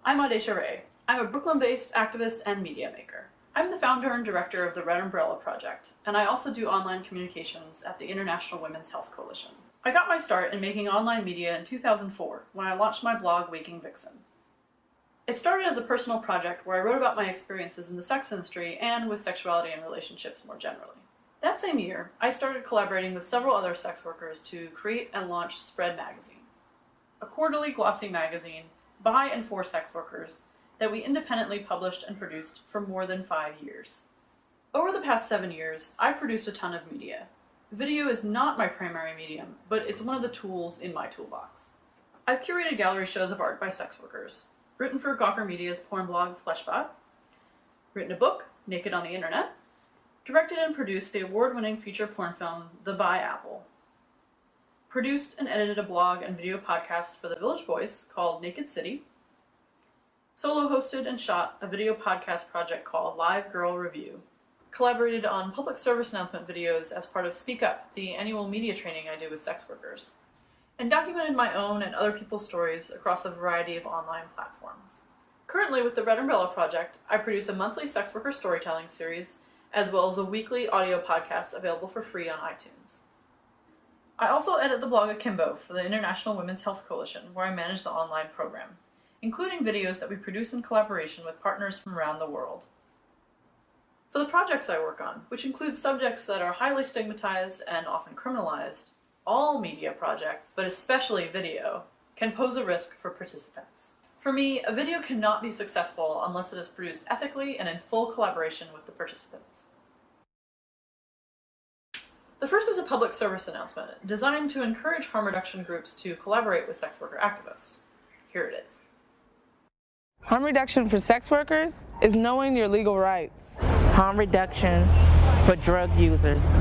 I'm Audacia. I'm a Brooklyn-based activist and media maker. I'm the founder and director of the Red Umbrella Project, and I also do online communications at the International Women's Health Coalition. I got my start in making online media in 2004 when I launched my blog, Waking Vixen. It started as a personal project where I wrote about my experiences in the sex industry and with sexuality and relationships more generally. That same year, I started collaborating with several other sex workers to create and launch Spread Magazine, a quarterly glossy magazine by and for sex workers that we independently published and produced for more than 5 years. Over the past 7 years, I've produced a ton of media. Video is not my primary medium, but it's one of the tools in my toolbox. I've curated gallery shows of art by sex workers, written for Gawker Media's porn blog Fleshbot, written a book, Naked on the Internet, directed and produced the award-winning feature porn film The Bi Apple, produced and edited a blog and video podcast for The Village Voice called Naked City, solo hosted and shot a video podcast project called Live Girl Review, collaborated on public service announcement videos as part of Speak Up, the annual media training I do with sex workers, and documented my own and other people's stories across a variety of online platforms. Currently with the Red Umbrella Project, I produce a monthly sex worker storytelling series, as well as a weekly audio podcast available for free on iTunes. I also edit the blog Akimbo for the International Women's Health Coalition, where I manage the online program, including videos that we produce in collaboration with partners from around the world. For the projects I work on, which include subjects that are highly stigmatized and often criminalized, all media projects, but especially video, can pose a risk for participants. For me, a video cannot be successful unless it is produced ethically and in full collaboration with the participants. The first is a public service announcement designed to encourage harm reduction groups to collaborate with sex worker activists. Here it is. Harm reduction for sex workers is knowing your legal rights. Harm reduction for drug users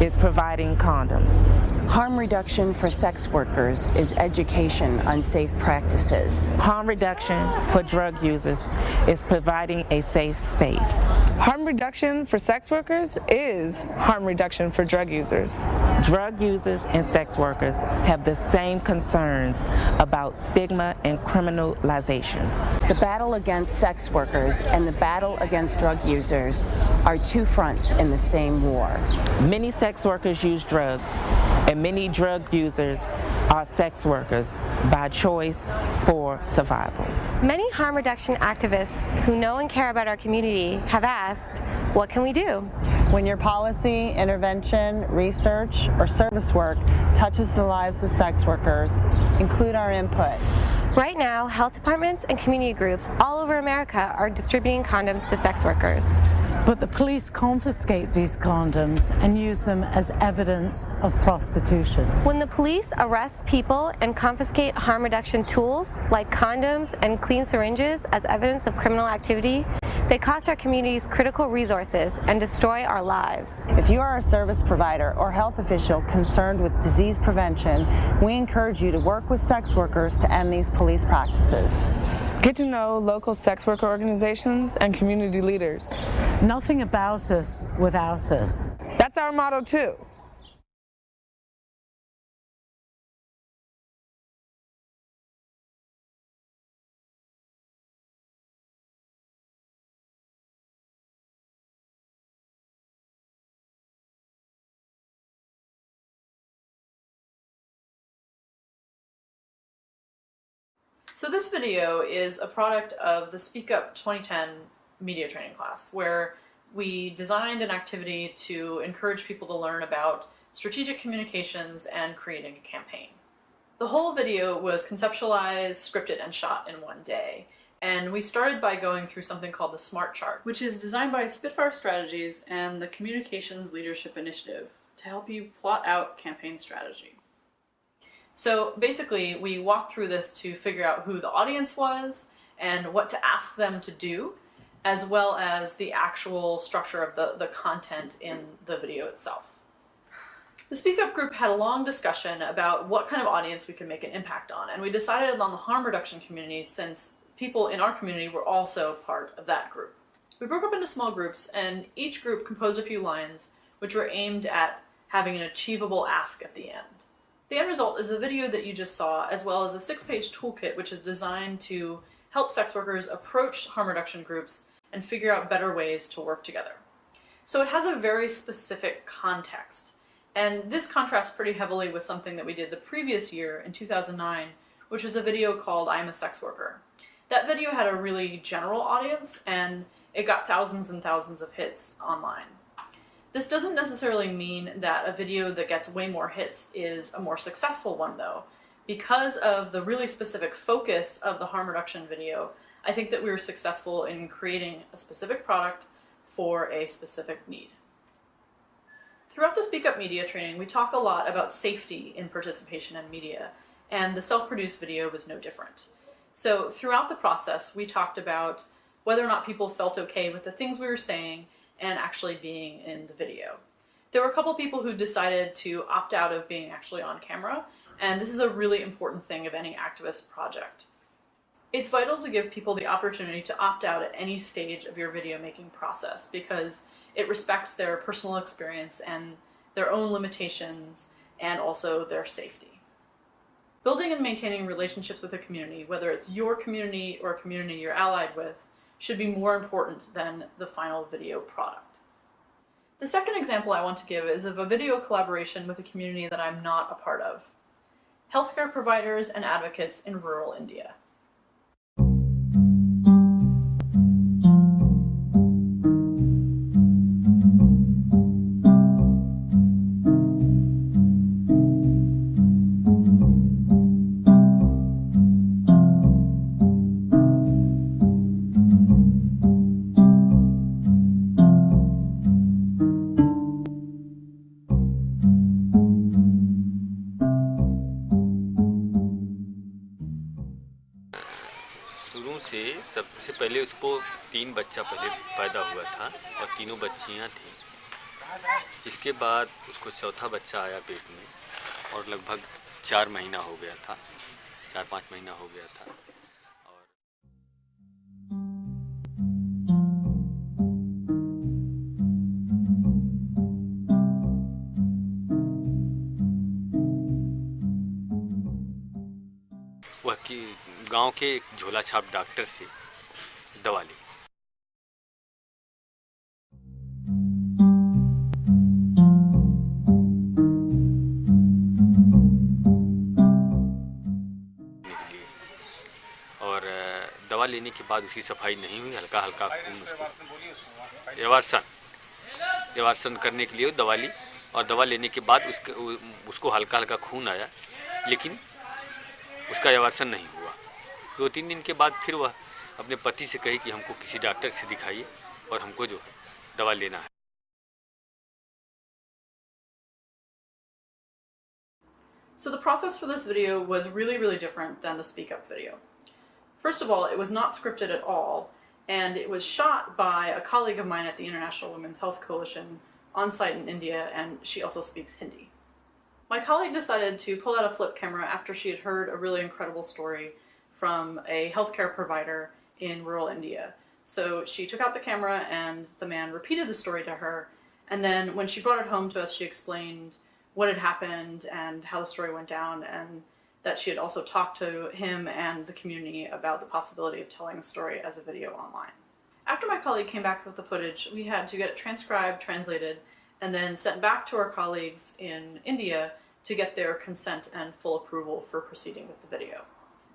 is providing condoms. Harm reduction for sex workers is education on safe practices. Harm reduction for drug users is providing a safe space. Harm reduction for sex workers is harm reduction for drug users. Drug users and sex workers have the same concerns about stigma and criminalizations. The battle against sex workers and the battle against drug users are two fronts in the same war. Many sex workers use drugs, and many drug users are sex workers by choice for survival. Many harm reduction activists who know and care about our community have asked, what can we do? When your policy, intervention, research, or service work touches the lives of sex workers, include our input. Right now, health departments and community groups all over America are distributing condoms to sex workers. But the police confiscate these condoms and use them as evidence of prostitution. When the police arrest people and confiscate harm reduction tools like condoms and clean syringes as evidence of criminal activity, they cost our communities critical resources and destroy our lives. If you are a service provider or health official concerned with disease prevention, we encourage you to work with sex workers to end these police practices. Get to know local sex worker organizations and community leaders. Nothing about us without us. That's our motto too. So this video is a product of the Speak Up 2010 media training class, where we designed an activity to encourage people to learn about strategic communications and creating a campaign. The whole video was conceptualized, scripted, and shot in one day. And we started by going through something called the SMART chart, which is designed by Spitfire Strategies and the Communications Leadership Initiative to help you plot out campaign strategy. So basically, we walked through this to figure out who the audience was and what to ask them to do, as well as the actual structure of the content in the video itself. The Speak Up group had a long discussion about what kind of audience we could make an impact on, and we decided on the harm reduction community since people in our community were also part of that group. We broke up into small groups, and each group composed a few lines which were aimed at having an achievable ask at the end. The end result is the video that you just saw, as well as a 6-page toolkit which is designed to help sex workers approach harm reduction groups and figure out better ways to work together. So it has a very specific context, and this contrasts pretty heavily with something that we did the previous year in 2009, which was a video called "I'm a Sex Worker." That video had a really general audience, and it got thousands and thousands of hits online. This doesn't necessarily mean that a video that gets way more hits is a more successful one, though. Because of the really specific focus of the harm reduction video, I think that we were successful in creating a specific product for a specific need. Throughout the Speak Up Media training, we talk a lot about safety in participation in media, and the self-produced video was no different. So throughout the process, we talked about whether or not people felt okay with the things we were saying and actually being in the video. There were a couple people who decided to opt out of being actually on camera, and this is a really important thing of any activist project. It's vital to give people the opportunity to opt out at any stage of your video making process because it respects their personal experience and their own limitations and also their safety. Building and maintaining relationships with a community, whether it's your community or a community you're allied with, should be more important than the final video product. The second example I want to give is of a video collaboration with a community that I'm not a part of: healthcare providers and advocates in rural India. शुरू से सबसे पहले उसको 3 बच्चा पहले पैदा हुआ था और तीनों बच्चियां थीं। इसके बाद उसको चौथा बच्चा आया पेट में और लगभग 4 महीना हो गया था, 4-5 महीना हो गया था। वह कि गांव के एक झोला छाप डॉक्टर से दवा ली। और दवा लेने के बाद उसकी सफाई नहीं हुई, हल्का हल्का खून उसको यवार्सन करने के लिए दवा ली और दवा लेने के बाद उसको हल्का हल्का खून आया, लेकिन उसका यवार्सन नहीं हुआ। 2-3 दिन के बाद फिर वह अपने पति से कही कि हमको किसी डॉक्टर से दिखाइए और हमको जो है दवा लेना है। So the process for this video was really different than the Speak Up video. First of all, it was not scripted at all, and it was shot by a colleague of mine at the International Women's Health Coalition on site in India, and she also speaks Hindi. My colleague decided to pull out a flip camera after she had heard a really incredible story from a healthcare provider in rural India. So she took out the camera and the man repeated the story to her, and then when she brought it home to us, she explained what had happened and how the story went down, and that she had also talked to him and the community about the possibility of telling the story as a video online. After my colleague came back with the footage, we had to get it transcribed, translated, and then sent back to our colleagues in India to get their consent and full approval for proceeding with the video.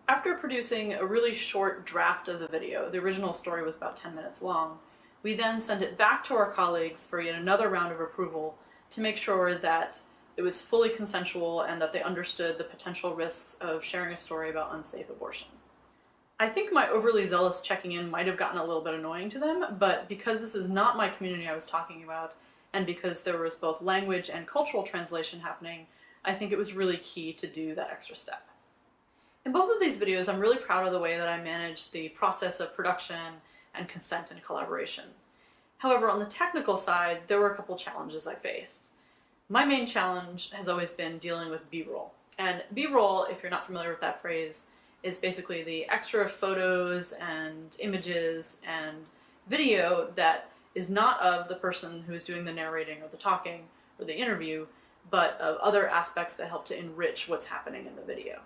After producing a really short draft of the video, the original story was about 10 minutes long, we then sent it back to our colleagues for yet another round of approval to make sure that it was fully consensual and that they understood the potential risks of sharing a story about unsafe abortion. I think my overly zealous checking in might have gotten a little bit annoying to them, but because this is not my community I was talking about, and because there was both language and cultural translation happening, I think it was really key to do that extra step. In both of these videos, I'm really proud of the way that I managed the process of production and consent and collaboration. However, on the technical side, there were a couple challenges I faced. My main challenge has always been dealing with B-roll. And B-roll, if you're not familiar with that phrase, is basically the extra photos and images and video that is not of the person who is doing the narrating or the talking or the interview, but of other aspects that help to enrich what's happening in the video.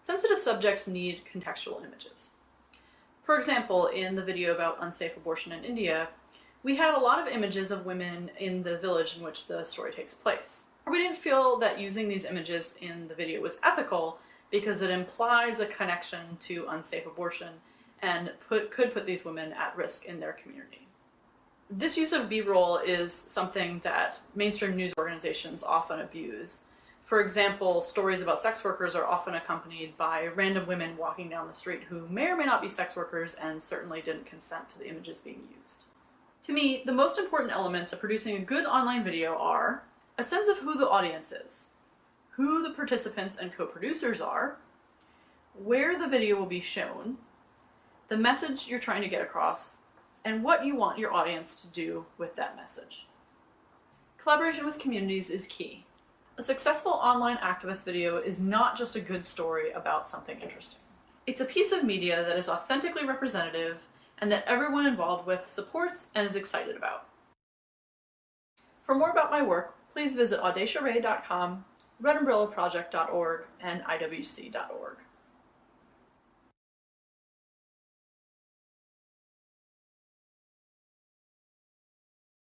Sensitive subjects need contextual images. For example, in the video about unsafe abortion in India, we had a lot of images of women in the village in which the story takes place. We didn't feel that using these images in the video was ethical because it implies a connection to unsafe abortion and could put these women at risk in their community. This use of B-roll is something that mainstream news organizations often abuse. For example, stories about sex workers are often accompanied by random women walking down the street who may or may not be sex workers and certainly didn't consent to the images being used. To me, the most important elements of producing a good online video are a sense of who the audience is, who the participants and co-producers are, where the video will be shown, the message you're trying to get across, and what you want your audience to do with that message. Collaboration with communities is key. A successful online activist video is not just a good story about something interesting. It's a piece of media that is authentically representative and that everyone involved with supports and is excited about. For more about my work, please visit audaciaray.com, redumbrellaproject.org, and iwc.org.